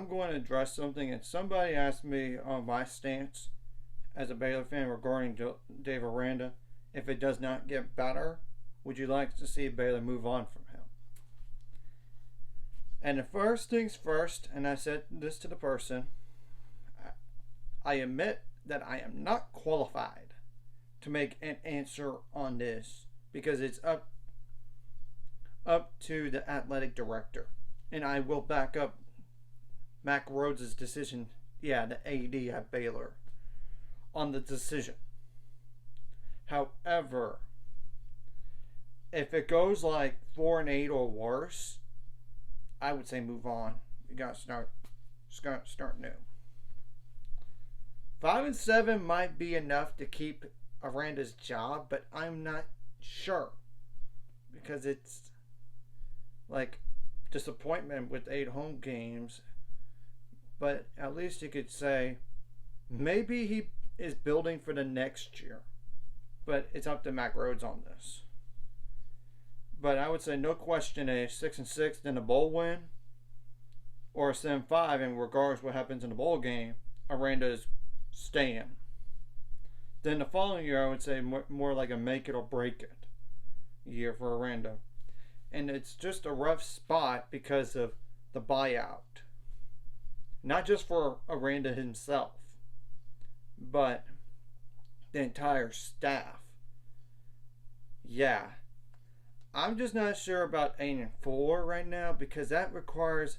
I'm going to address something, and somebody asked me on my stance as a Baylor fan regarding Dave Aranda. If it does not get better, would you like to see Baylor move on from him? And the first things first, and I said this to the person, I admit that I am not qualified to make an answer on this because it's up to the athletic director. And I will back up Mack Rhodes' decision, the AD at Baylor, on the decision. However, if it goes like 4-8 or worse, I would say move on. You gotta start new. 5-7 might be enough to keep Aranda's job, but I'm not sure because it's like disappointment with 8 home games. But at least you could say maybe he is building for the next year. But it's up to Mack Rhodes on this. But I would say no question a 6-6 in a bowl win or a 7-5, and regardless what happens in the bowl game, Aranda is staying. Then the following year, I would say more like a make it or break it year for Aranda. And it's just a rough spot because of the buyout. Not just for Aranda himself, but the entire staff. Yeah. I'm just not sure about 8-4 right now because that requires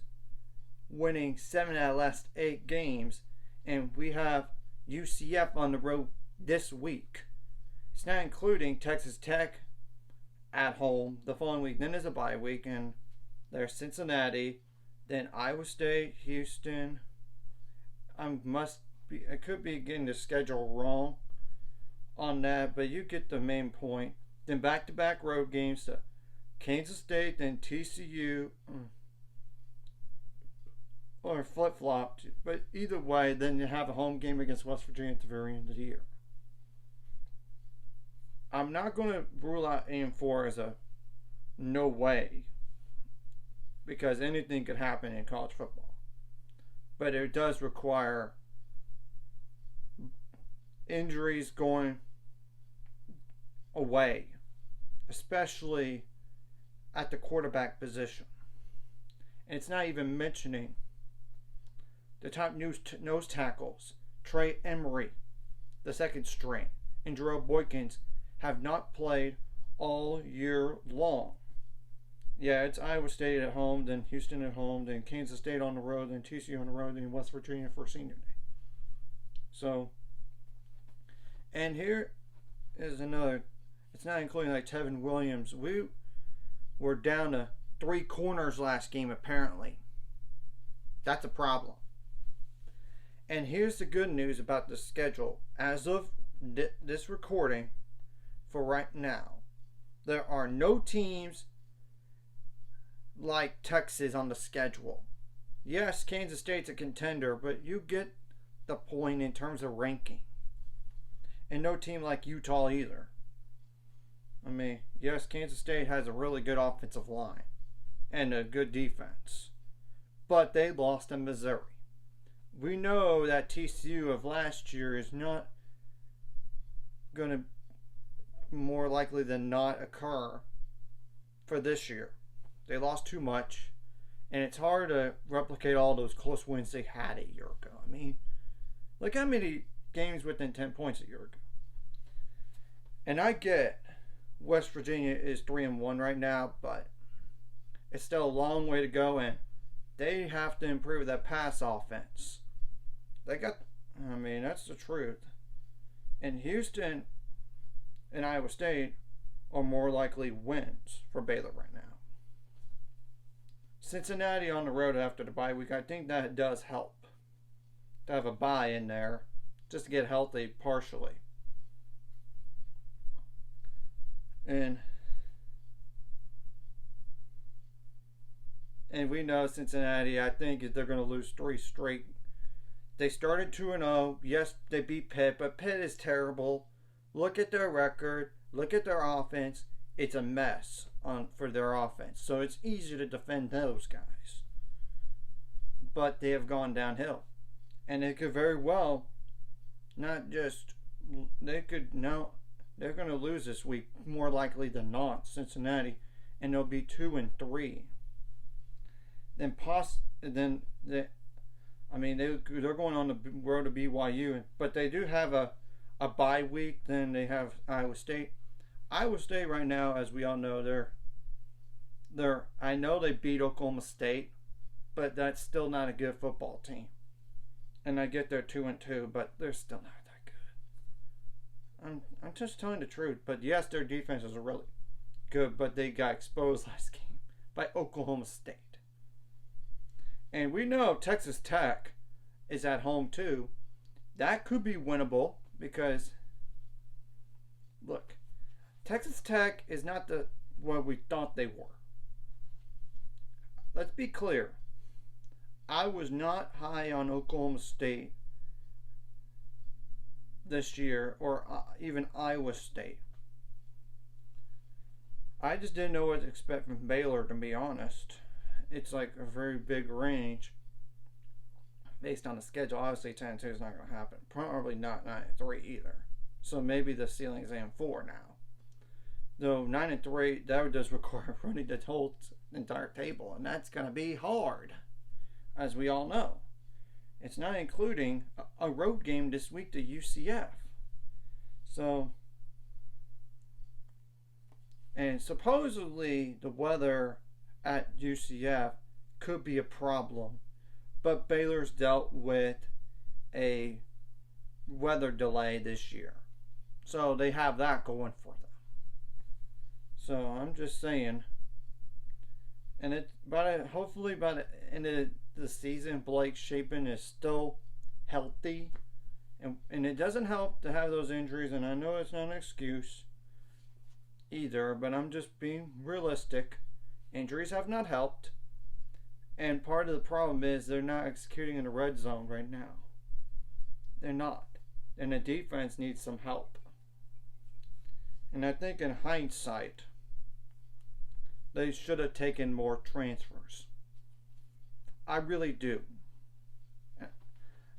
winning 7 out of the last 8 games, and we have UCF on the road this week. It's not including Texas Tech at home the following week. Then there's a bye week, and there's Cincinnati, then Iowa State, Houston. I could be getting the schedule wrong on that, but you get the main point. Then back-to-back road games to Kansas State, then TCU, or flip-flopped. But either way, then you have a home game against West Virginia at the very end of the year. I'm not going to rule out 8-4 as a no way, because anything could happen in college football. But it does require injuries going away, especially at the quarterback position. And it's not even mentioning the top nose tackles, Trey Emery, the second string, and Jarrell Boykins have not played all year long. Yeah, it's Iowa State at home, then Houston at home, then Kansas State on the road, then TCU on the road, then West Virginia for senior day. So, and here is another, it's not including like Tevin Williams. We were down to 3 corners last game apparently. That's a problem. And here's the good news about the schedule. As of this recording for right now, there are no teams like Texas on the schedule. Yes, Kansas State's a contender, but you get the point in terms of ranking. And no team like Utah either. I mean, yes, Kansas State has a really good offensive line and a good defense, but they lost to Missouri. We know that TCU of last year is not going to more likely than not occur for this year. They lost too much, and it's hard to replicate all those close wins they had a year ago. I mean, look how many games within 10 points a year ago. And I get West Virginia is 3-1 right now, but it's still a long way to go, and they have to improve that pass offense. That's the truth. And Houston and Iowa State are more likely wins for Baylor right now. Cincinnati on the road after the bye week, I think that does help to have a bye in there just to get healthy partially. And we know Cincinnati, I think they're going to lose 3 straight. They started 2-0. Yes, they beat Pitt, but Pitt is terrible. Look at their record. Look at their offense. It's a mess for their offense. So it's easy to defend those guys. but they have gone downhill. And they could very well not just, they could now, they're going to lose this week more likely than not, Cincinnati, and they'll be 2-3. Then they're going on the road to BYU, but they do have a bye week. Then they have Iowa State. Iowa State right now, as we all know, I know they beat Oklahoma State, but that's still not a good football team. And I get they're 2-2, but they're still not that good. I'm just telling the truth. But yes, their defense is really good, but they got exposed last game by Oklahoma State. And we know Texas Tech is at home too. That could be winnable because, look, Texas Tech is not what we thought they were. Let's be clear. I was not high on Oklahoma State this year, or even Iowa State. I just didn't know what to expect from Baylor, to be honest. It's like a very big range based on the schedule. Obviously, 10-2 is not going to happen. Probably not 9-3 either. So maybe the ceiling is 8-4 now. Though 9-3, that would just require running the whole entire table, and that's going to be hard, as we all know. It's not including a road game this week to UCF. So, and supposedly the weather at UCF could be a problem, but Baylor's dealt with a weather delay this year, so they have that going for them. So I'm just saying, and hopefully by the end of the season, Blake Shapen is still healthy, and it doesn't help to have those injuries, and I know it's not an excuse either, but I'm just being realistic. Injuries have not helped, and part of the problem is they're not executing in the red zone right now. They're not, and the defense needs some help. And I think in hindsight, they should have taken more transfers. I really do.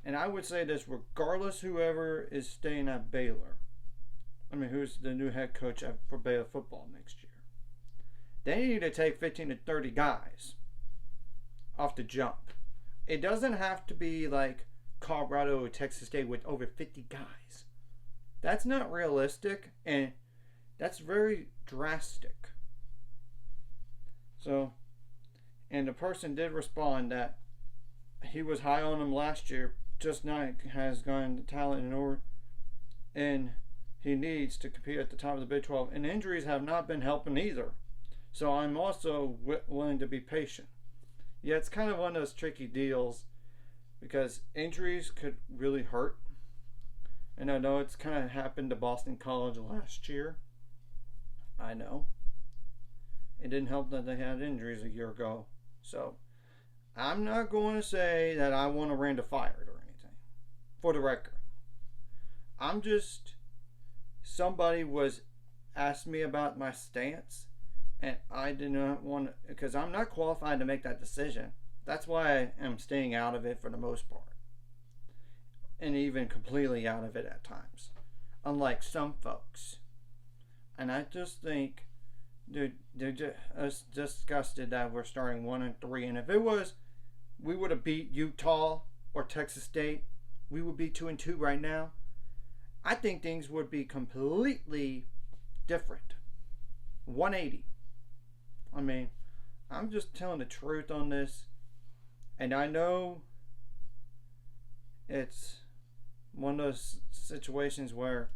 And I would say this regardless whoever is staying at Baylor. I mean, who's the new head coach for Baylor football next year. They need to take 15 to 30 guys off the jump. It doesn't have to be like Colorado or Texas State with over 50 guys. That's not realistic, and that's very drastic. So, and the person did respond that he was high on him last year, just not has gone to talent in order, and he needs to compete at the top of the Big 12. And injuries have not been helping either. So I'm also willing to be patient. Yeah, it's kind of one of those tricky deals because injuries could really hurt. And I know it's kind of happened to Boston College last year. I know. It didn't help that they had injuries a year ago. So I'm not going to say that I want Aranda fired or anything, for the record. I'm just, somebody was asked me about my stance, and I did not want to, because I'm not qualified to make that decision. That's why I am staying out of it for the most part, and even completely out of it at times, unlike some folks. And I just think they're just disgusted that we're starting 1-3. And if it was, we would have beat Utah or Texas State, we would be 2-2 right now. I think things would be completely different. 180. I mean, I'm just telling the truth on this. And I know it's one of those situations where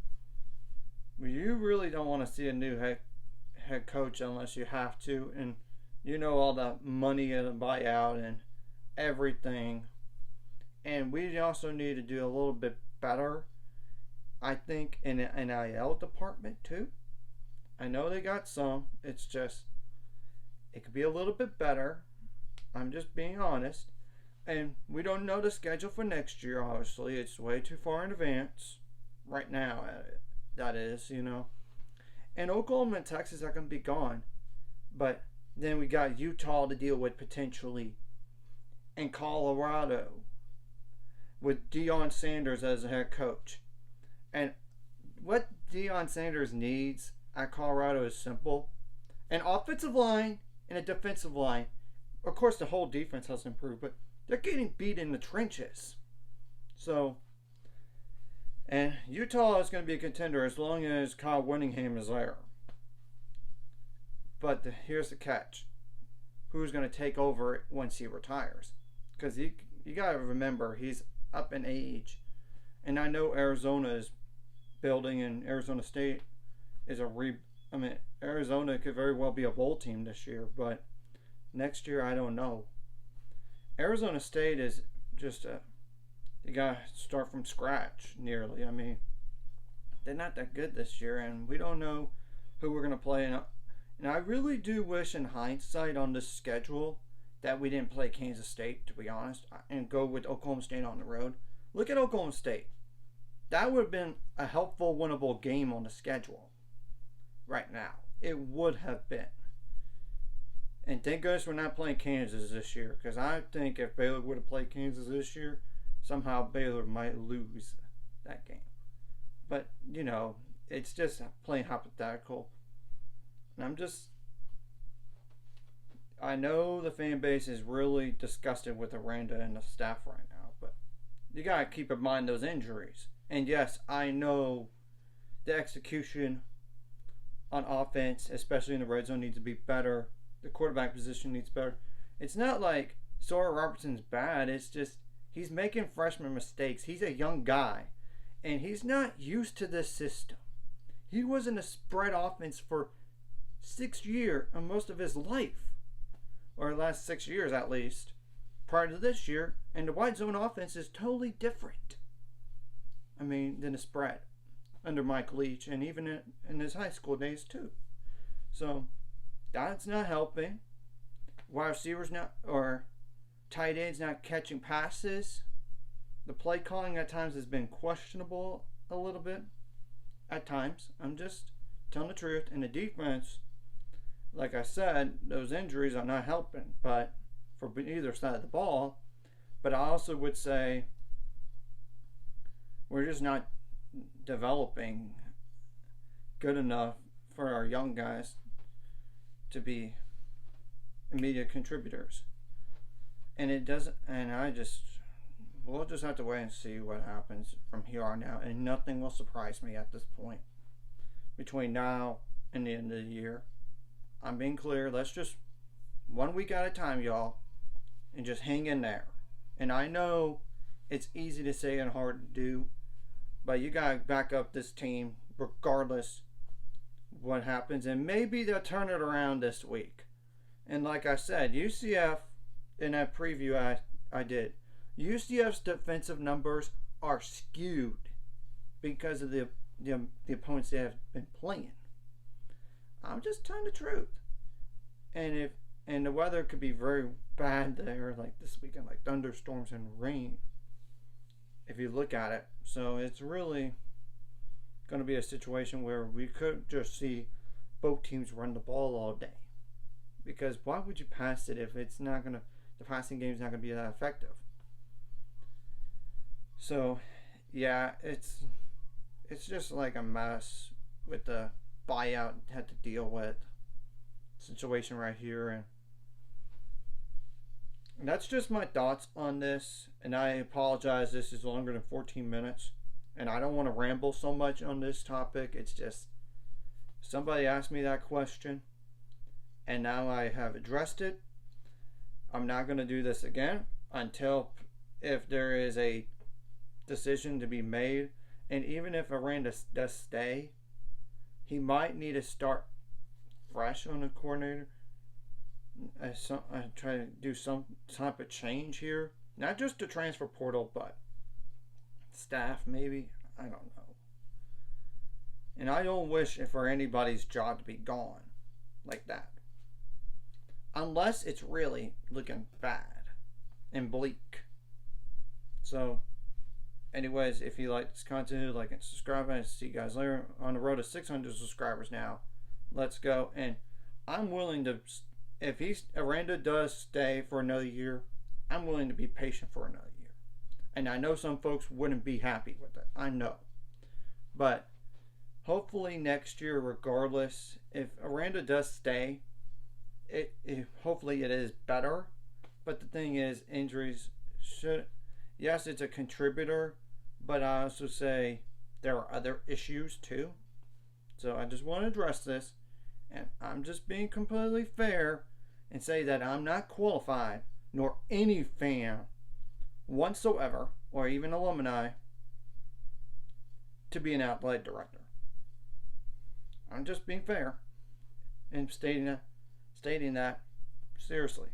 you really don't want to see a new head coach unless you have to. And you know all the money and the buyout and everything. And we also need to do a little bit better, I think, in the NIL department too. I know they got some. It's just, it could be a little bit better. I'm just being honest. And we don't know the schedule for next year, obviously. It's way too far in advance. Right now, that is, you know. And Oklahoma and Texas are going to be gone. But then we got Utah to deal with potentially. in Colorado with Deion Sanders as a head coach. And what Deion Sanders needs at Colorado is simple: an offensive line and a defensive line. Of course, the whole defense has improved, but they're getting beat in the trenches. So, and Utah is going to be a contender as long as Kyle Whittingham is there. But here's the catch: who's going to take over once he retires? Because you got to remember, he's up in age. And I know Arizona is building, and Arizona State is Arizona could very well be a bowl team this year, but next year, I don't know. Arizona State is just you got to start from scratch nearly. I mean, they're not that good this year, and we don't know who we're going to play. And I really do wish, in hindsight, on this schedule that we didn't play Kansas State, to be honest, and go with Oklahoma State on the road. Look at Oklahoma State. That would have been a helpful, winnable game on the schedule right now. It would have been. And thank goodness we're not playing Kansas this year, because I think if Baylor would have played Kansas this year, somehow Baylor might lose that game. But, it's just plain hypothetical. And I know the fan base is really disgusted with Aranda and the staff right now, but you got to keep in mind those injuries. And yes, I know the execution on offense, especially in the red zone, needs to be better. The quarterback position needs better. It's not like Sawyer Robertson's bad. It's just he's making freshman mistakes. He's a young guy, and he's not used to this system. He was in a spread offense for 6 years, and most of his life, or last 6 years at least, prior to this year. And the wide zone offense is totally different. Than the spread under Mike Leach, and even in his high school days too. So that's not helping. Wide receivers or tight ends not catching passes. The play calling at times has been questionable a little bit. At times, I'm just telling the truth. And the defense, like I said, those injuries are not helping. But for either side of the ball. But I also would say we're just not developing good enough for our young guys to be immediate contributors. And we'll just have to wait and see what happens from here on out. And nothing will surprise me at this point. Between now and the end of the year, I'm being clear. Let's just 1 week at a time, y'all, and just hang in there. And I know it's easy to say and hard to do, but you gotta back up this team regardless what happens, and maybe they'll turn it around this week. And like I said, UCF, in that preview I did, UCF's defensive numbers are skewed because of the opponents they have been playing. I'm just telling the truth. And the weather could be very bad there, like this weekend, like thunderstorms and rain, if you look at it. So it's really going to be a situation where we could just see both teams run the ball all day. Because why would you pass it if the passing game is not going to be that effective? So, yeah, it's just like a mess with the buyout had to deal with situation right here, and that's just my thoughts on this. And I apologize, this is longer than 14 minutes, and I don't want to ramble so much on this topic. It's just somebody asked me that question, and now I have addressed it. I'm not going to do this again until if there is a decision to be made. And even if Aranda does stay, he might need to start fresh on the coordinator. I try to do some type of change here. Not just the transfer portal, but staff maybe. I don't know. And I don't wish it for anybody's job to be gone like that. Unless it's really looking bad and bleak. So, anyways, if you like this content, like and subscribe. And see you guys later. On the road to 600 subscribers now. Let's go. And I'm willing to, if Aranda does stay for another year, I'm willing to be patient for another year. And I know some folks wouldn't be happy with it. I know. But hopefully next year, regardless, if Aranda does stay, hopefully it is better. But the thing is, injuries should, yes, it's a contributor, but I also say there are other issues too. So I just want to address this, and I'm just being completely fair and say that I'm not qualified, nor any fan whatsoever, or even alumni, to be an athletic director. I'm just being fair and stating that seriously.